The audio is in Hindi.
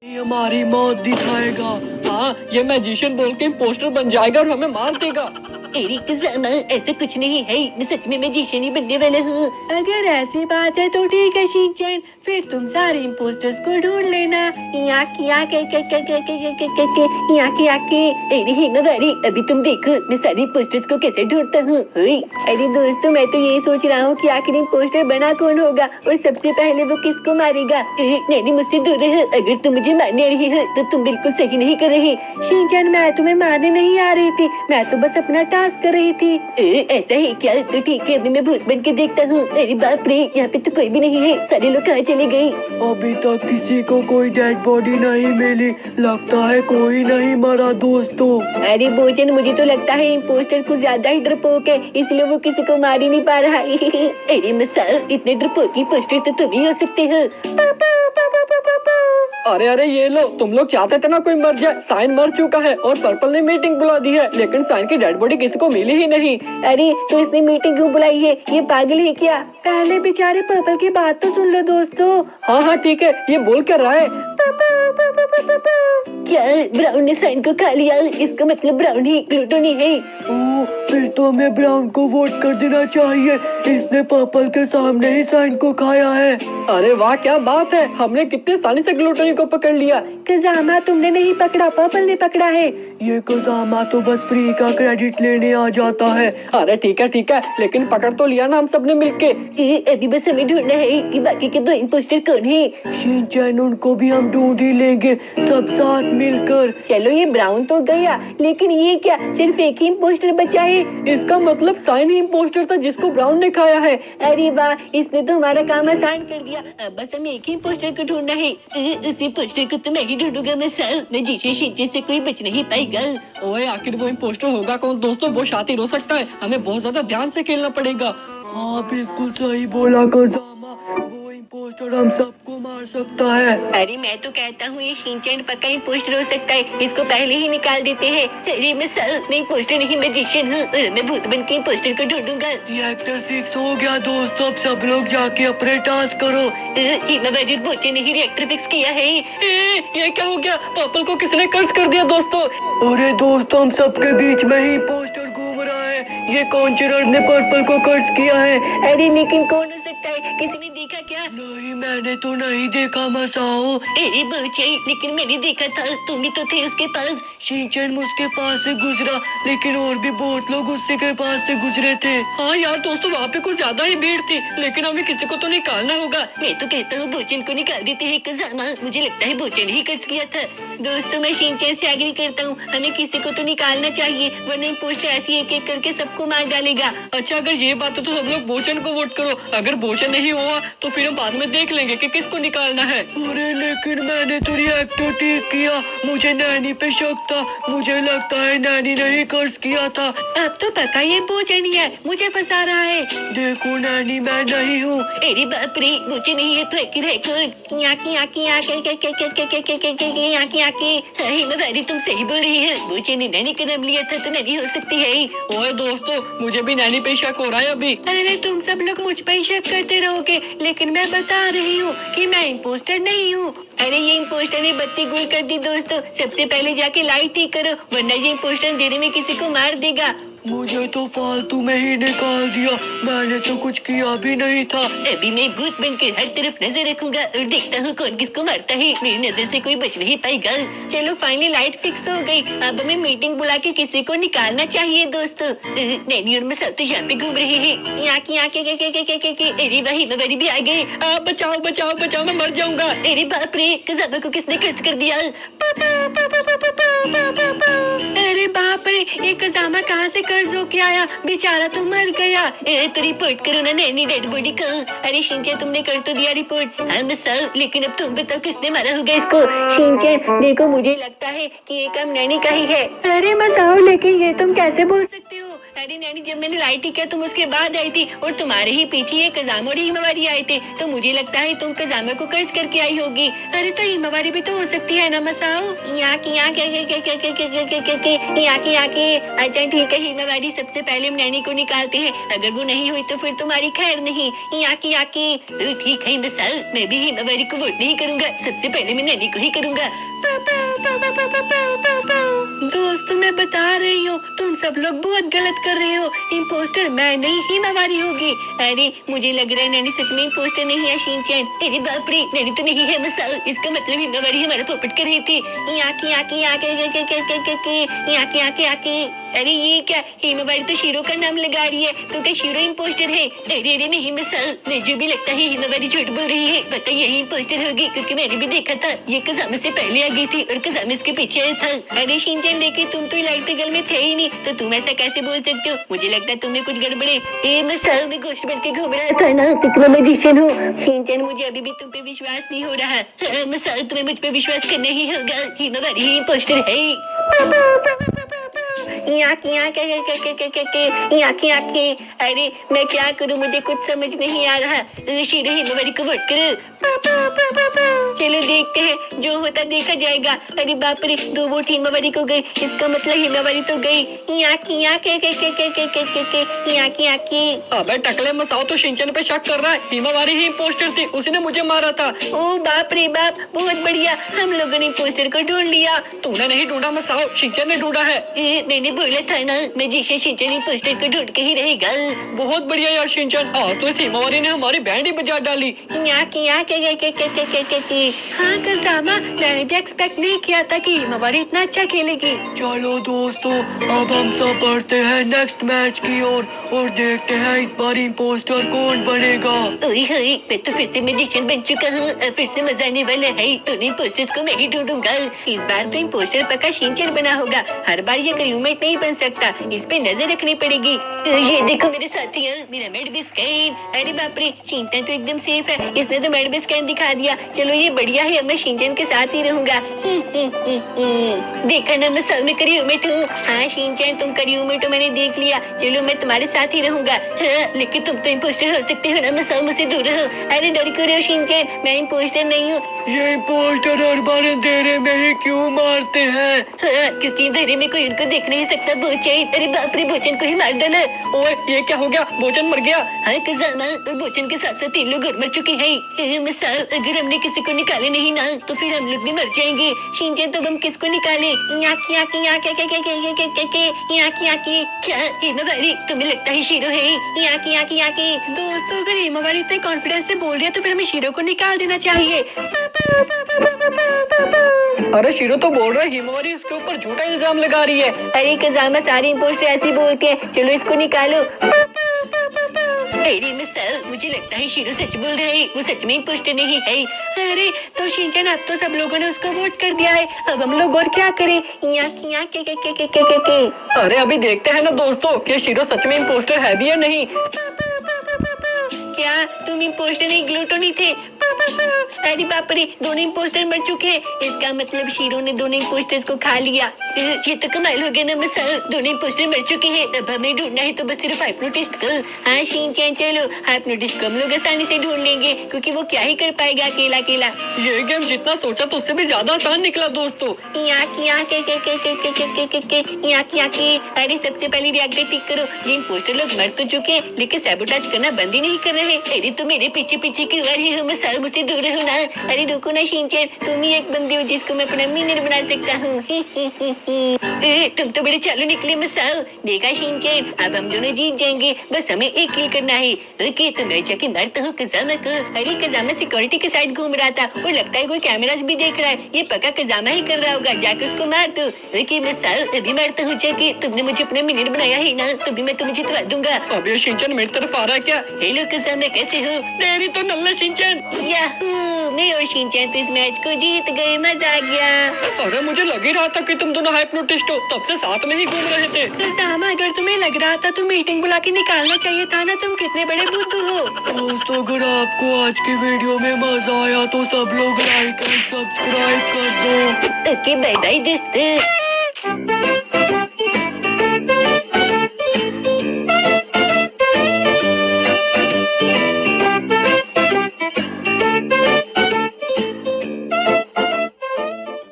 ये हमारी मौत दिखाएगा। हाँ, ये मैजिशियन बोल के पोस्टर बन जाएगा और हमें मार देगा। ऐसा कुछ नहीं है, मैं सच में मैजिशियन ही बनने वाला हूँ। अगर ऐसी बात है तो ठीक है शिनचैन, फिर तुम सारे इम्पोस्टर्स को ढूंढ लेना। अभी तुम देखो मैं सारे इम्पोस्टर्स को कैसे ढूंढता हूँ। अरे दोस्तों, मैं तो यही सोच रहा हूँ कि आखिर इम्पोस्टर बना कौन होगा और सबसे पहले वो किसको मारेगा। नहीं, मुझसे दूर रहो, अगर तुम मुझे मारने आ रही हो तो तुम बिल्कुल सही नहीं कर रही। शिनचैन, मैं तुम्हें मारने नहीं आ रही थी, मैं तो बस अपना टास्क कर रही थी। ऐसा है क्या? तो ठीक है, अभी मैं भूत बन के देखता हूँ। अरे बाप रे, यहाँ पे तो कोई भी नहीं है, सारे लोग कहाँ चले गए? अभी तक किसी को कोई डेड बॉडी नहीं मिली, लगता है कोई नहीं मरा दोस्तों। अरे भोजन, मुझे तो लगता है इम्पोस्टर कुछ ज्यादा ही डरपोक है, इसलिए वो किसी को मार ही नहीं पा रहा है। अरे मसाल, इतने डरपोक इम्पोस्टर तो तुम ही हो सकते हो। अरे अरे, ये लो, तुम लोग चाहते थे ना कोई मर जाए। साइन मर चुका है और पर्पल ने मीटिंग बुला दी है, लेकिन साइन की डेड बॉडी किसी को मिली ही नहीं। अरे तो इसने मीटिंग क्यों बुलाई है? ये पागल है क्या? पहले बेचारे पर्पल की बात तो सुन लो दोस्तों। हाँ हाँ ठीक है, ये बोल कर रहा है। क्या ब्राउन ने साइन को खा लिया? इसका मतलब ब्राउन ही ग्लूटोनी है। ओह, फिर तो हमें ब्राउन को वोट कर देना चाहिए, इसने पर्पल के सामने ही साइन को खाया है। अरे वाह, क्या बात है, हमने कितने आसानी से ग्लूटोनी को पकड़ लिया। कजामा, तुमने नहीं पकड़ा, पर्पल ने पकड़ा है। ये कजामा तो बस फ्री का क्रेडिट लेने आ जाता है। अरे ठीक है, लेकिन पकड़ तो लिया ना हम सबने मिलके। अभी बस हमें ढूंढना है कि बाकी के दो इम्पोस्टर कौन है। शिनचैन, उनको भी हम ढूंढ ही लेंगे सब साथ मिलकर। चलो, ये ब्राउन तो गया, लेकिन ये क्या, सिर्फ एक ही इम्पोस्टर बचा है? इसका मतलब साइन ही इम्पोस्टर था जिसको ब्राउन ने खाया है। अरे वाह, इसने तो हमारा काम आसान कर दिया। अब बस हमें एक ही इम्पोस्टर को ढूंढना है। उस इम्पोस्टर को तो मैं ही ढूंढूंगा। मैं जिसे शिनचैन से कोई बच नहीं पाएगा। ओए, आखिर वो इम्पोस्टर होगा कौन दोस्तों? वो शातिर हो सकता है, हमें बहुत ज्यादा ध्यान से खेलना पड़ेगा। हाँ, बिल्कुल सही बोला कजामा, वो इम्पोस्टर हम सबको मार सकता है। अरे मैं तो कहता हूँ ये शिनचैन पक्का इम्पोस्टर हो सकता है, इसको पहले ही निकाल देते हैं। अरे मैं इम्पोस्टर नहीं, मैजिशियन हूँ और मैं भूत बन के इम्पोस्टर को ढूंढूंगा। रिएक्टर फिक्स हो गया दोस्तों, अब सब लोग जाके अपने टास्क करो। बोचे ने ही रिएक्टर फिक्स किया है। ये क्या हो गया? पर्पल को किसने कर्ज कर दिया दोस्तों? अरे दोस्तों, हम सबके बीच में ही पोस्टर घूम रहा है, ये कौन चिरर ने पर्पल को कर्ज किया है? अरे लेकिन कौन हो सकता है? किसी ने देखा क्या? नहीं, मैंने तो नहीं देखा मसाओ। अरे बोचे, लेकिन मैंने देखा था, तुम भी तो थे उसके पास। शिनचैन उसके पास से गुजरा, लेकिन और भी बहुत लोग उससे के पास से गुजरे थे। हाँ यार दोस्तों, वहाँ पे कुछ ज्यादा ही भीड़ थी, लेकिन हमें किसी को तो निकालना होगा। मैं तो कहता हूँ बोचन को निकाल देते हैं कजामा, मुझे लगता है बोचन ही कर्ज किया था। दोस्तों, मैं शिनचैन से एग्री करता हूँ, हमें किसी को तो निकालना चाहिए, वरना पोस्टर ऐसी एक एक करके सबको मार डालेगा। अच्छा, अगर ये बात है तो सब लोग बोचन को वोट करो। अगर बोचन नहीं हुआ तो फिर हम बाद में देख लेंगे कि किसको निकालना है। अरे लेकिन मैंने तो रिएक्टर ठीक किया, मुझे नैनी पे शक था, मुझे लगता है नैनी ने ही कर्ज किया था। अब तो पक्का ये बोचन ही है, मुझे फंसा रहा है। देखो नैनी, मैं नहीं हूँ। अरे बाप रे, बोचन नहीं है तो हैकर है कौन? तुम सही बोल रही है, बोचन ने नैनी का नाम लिया था तो नैनी हो सकती है। ओए दोस्तों, मुझे भी नैनी पे शक हो रहा है अभी। अरे तुम सब लोग मुझ पे ही शक करते रहोगे, लेकिन मैं बता रही हूँ कि मैं इम्पोस्टर नहीं हूँ। अरे ये इम्पोस्टर ने बत्ती गुल कर दी दोस्तों, सबसे पहले जाके लाइट ठीक करो, वरना ये इम्पोस्टर अंधेरे में किसी को मार देगा। मुझे तो फालतू में ही निकाल दिया, मैंने तो कुछ किया भी नहीं था। अभी मैं भूत बनकर हर तरफ नजर रखूंगा और देखता हूँ कौन किसको मारता है, मेरी नजर से कोई बच नहीं पाएगा। चलो फाइनली लाइट फिक्स हो गई, अब हमें मीटिंग बुला के किसी को निकालना चाहिए दोस्तों। नैनी और मैं सब तो यहाँ पे घूम रहे हैं। यहाँ की अरे वही नवरी भी आ गई। बचाओ बचाओ बचाओ, मैं मर जाऊंगा। अरे बाप रे, कजामा को किसने खर्च कर दिया? अरे बाप रे, ये कजामा कहाँ से कर्ज होके आया? बेचारा तो मर गया। तो रिपोर्ट करो ना नैनी डेड बॉडी को। अरे शिनचैन, तुमने कर तो दिया रिपोर्ट। हाँ मसाओ, लेकिन अब तुम बताओ किसने मारा होगा इसको? शिनचैन देखो, मुझे लगता है कि ये काम नैनी का ही है। अरे मसाओ, लेकिन ये तुम कैसे बोल सकते हो? अरे नैनी, जब मैंने लाइट किया तुम उसके बाद आई थी और तुम्हारे ही पीछे ये कजाम और हिमावारी आए थे, तो मुझे लगता है तुम कजामा को कर्ज करके आई होगी। अरे तो हिमावारी भी तो हो सकती है ना मसाओ। यहाँ की यहाँ के अच्छा ठीक है, हिमावारी सबसे पहले हम नैनी को निकालते हैं, अगर वो नहीं हुई तो फिर तुम्हारी खैर नहीं। यहाँ की ठीक है मसाओ, मैं भी हिमावारी को वोट नहीं करूंगा, सबसे पहले मैं नैनी को ही करूंगा। दोस्तों मैं बता रही हूँ, तुम सब लोग बहुत गलत कर रहे हो, इम्पोस्टर मैं नहीं हिमावारी होगी। अरे मुझे लग रहा है नैनी सच में इम्पोस्टर नहीं है शिनचैन। अरे बाप रे, नैनी तो नहीं है मसाओ, इसका मतलब हिमावारी हमारा पोपट कर रही थी। अरे ये क्या, हिमावारी तो शीरो का नाम लगा रही है, तो क्या शीरो इम्पोस्टर है? अरे नहीं मसाओ, मुझे भी लगता है हिमावारी झूठ बोल रही है, पता यही इम्पोस्टर होगी, क्योंकि मैंने भी देखा था ये कजामे से पहले आ गई थी और कजामे इसके पीछे आया था। अरे शिनचैन लेकिन तुम तो इलाइट गल में थे ही नहीं, तो तुम ऐसा कैसे बोल सकते हो? मुझे लगता है तुम्हें कुछ गड़बड़े। ए मसाओ, मैं गोश्त बन के घूम रहा था ना, मैं मैजिशियन हूँ। शिनचैन मुझे अभी भी तुम पे विश्वास नहीं हो रहा। मसाओ तुम्हें मुझ पे विश्वास करना ही होगा, हिमावारी ही इम्पोस्टर है। अरे मैं क्या करूं, मुझे कुछ समझ नहीं आ रहा। शीरो हिमावारी को वोट करो। चलो देखते हैं, जो होता देखा जाएगा। अरे बाप रे, 2 वोट हिमावारी को गई, इसका मतलब हिमावारी तो गई। अबे टकले, मसाओ तो शिनचैन पे शक कर रहा है, हिमावारी ही इम्पोस्टर थी, उसने मुझे मारा था। ओ बाप रे बाप, बहुत बढ़िया, हम लोगों ने इम्पोस्टर को ढूंढ लिया। तूने नहीं ढूंढा मसाओ, शिनचैन ने ढूंढा है। मैंने बोला था ना, मैं जिसे शिनचैन इम्पोस्टर को ढूंढ के ही रहेगा। बहुत बढ़िया यार शिनचैन, आज तो इस हिमावारी ने हमारी बैंड ही बजा डाली। हाँ कजामा, मैंने भी एक्सपेक्ट नहीं किया था कि हिमावारी इतना अच्छा खेलेगी। चलो दोस्तों, अब हम सब बढ़ते हैं नेक्स्ट मैच की ओर और देखते हैं इस बार इम्पोस्टर कौन बनेगा। ओए होए, मैं तो फिर से मैजिशियन बन चुका हूँ, अब फिर से मजा आने वाला है। दोनों इम्पोस्टर्स को मैं ही ढूंढूंगा। इस बार तो इम्पोस्टर पक्का शिनचैन बना होगा, हर बार ये क्रूमेट नहीं बन सकता, इस पे नजर रखनी पड़ेगी। ये देखो मेरे साथियों, मेरा मेडबे स्कैन। अरे बाप रे, शिनचैन तो एकदम सेफ है, इसने तो मेडबे स्कैन दिखा दिया। चलो ये बढ़िया है, अब मैं शिनचैन के साथ ही रहूंगा। देखा ना, मैं सब में क्रूमेट हूँ। हाँ शिनचैन, तुम क्रूमेट हो, मैंने देख लिया। चलो मैं तुम्हारे साथ ही रहूंगा। हाँ, लेकिन तुम तो इम्पोस्टर हो सकते हो ना, मैं सब मुझसे दूर रहो। अरे डर क्यों रहे हो शिनचैन, मैं इम्पोस्टर नहीं हूँ। ये इम्पोस्टर हर बार अंधेरे में ही क्यों मारते हैं? हाँ, क्योंकि अंधेरे में कोई उनको देख नहीं सकता। बोचन, अरे बाप रे, बोचन को ही मार डाला। ओए ये क्या हो गया, बोचन मर गया? हाँ कजामा, और बोचन के साथ साथ 3 लोग और मर चुके हैं। मसाओ, अगर हमने किसी को निकाले नहीं ना, तो फिर हम लोग भी मर जाएंगे। शिनचैन, तो हम किसको निकाले? क्या हिमावारी, तुम्हें लगता है शीरो है? दोस्तों, अगर हिमावारी इतने कॉन्फिडेंस से बोल रही है तो फिर हमें शीरो को निकाल देना चाहिए। अरे शीरो तो बोल रहा है हिमावारी इसके ऊपर झूठा इल्जाम लगा रही है। अरे कजामा, सारे इम्पोस्टर ऐसे ही बोलते हैं, चलो इसको निकालो। अरे मसाओ, मुझे लगता है शीरो सच बोल रहा है, वो सच में इम्पोस्टर नहीं है। अरे तो शिनचैन, अब तो सब लोगों ने उसको वोट कर दिया है, अब हम लोग और क्या करें? अरे अभी देखते हैं ना दोस्तों कि शीरो सच में इम्पोस्टर है भी या नहीं। क्या तुम इम्पोस्टर नहीं, ग्लूटोनी थे? अरे बाप रे, दोनों इम्पोस्टर मर चुके हैं, इसका मतलब शीरो ने दोनों इम्पोस्टर्स को खा लिया। ये तो कमाल हो गया ना मसाओ, दोनों इम्पोस्टर मर चुके हैं, अब हमें ढूंढना है तो बस सिर्फ हाइप्नोटिस्ट को। हाँ शिनचैन, चलो हाइप्नोटिस्ट को हम लोग आसानी से ढूंढ लेंगे, क्योंकि वो क्या ही कर पाएगा अकेला अकेला। ये गेम जितना सोचा तो उससे भी ज्यादा आसान निकला दोस्तों। अरे सबसे पहले रिएक्टर ठीक करो, ये इम्पोस्टर लोग मर तो चुके हैं, लेकिन सैबोटाज करना बंद ही नहीं कर रहे। अरे तुम मेरे पीछे पीछे क्यों आ रहे हो मसाओ, मुझसे दूर रहो ना। अरे रुको ना शिनचैन, तुम ही एक बंदी हो जिसको मैं अपना मिनर बना सकता हूँ। तुम तो बड़े चालू निकले मसाओ। देखा शिनचैन, अब हम दोनों जीत जाएंगे, बस हमें एक किल करना है। ओके, तो मैं जाके मारता हूँ कजामा को। अरे कजामा सिक्योरिटी के साइड घूम रहा था और लगता है कोई कैमरास भी देख रहा है, ये पक्का कजामा ही कर रहा होगा, जाके उसको मार दो। ओके मसाओ, अभी मारता हूँ जाके। तुमने मुझे अपना मिनर बनाया है ना, तभी मैं तुम्हें जितवा दूंगा। अब ये शिनचैन मेरी तरफ आ रहा है क्या? हेलो कजामा, कैसे हो? तेरी तो नल्ला शिनचैन। याहू, मैं और शिनचैन तो इस मैच को जीत गए, मजा आ गया। अरे मुझे लग ही रहा था कि तुम दोनों हाइप्नोटिस्ट हो, तब से साथ में ही घूम रहे थे। कजामा, अगर तुम्हें लग रहा था तो मीटिंग बुला के निकालना चाहिए था ना, तुम कितने बड़े बुद्धू हो। दोस्तों, अगर आपको आज की वीडियो में मजा आया तो सब लोग लाइक एंड सब्सक्राइब कर दो। ओके, बाय बाय दोस्तों।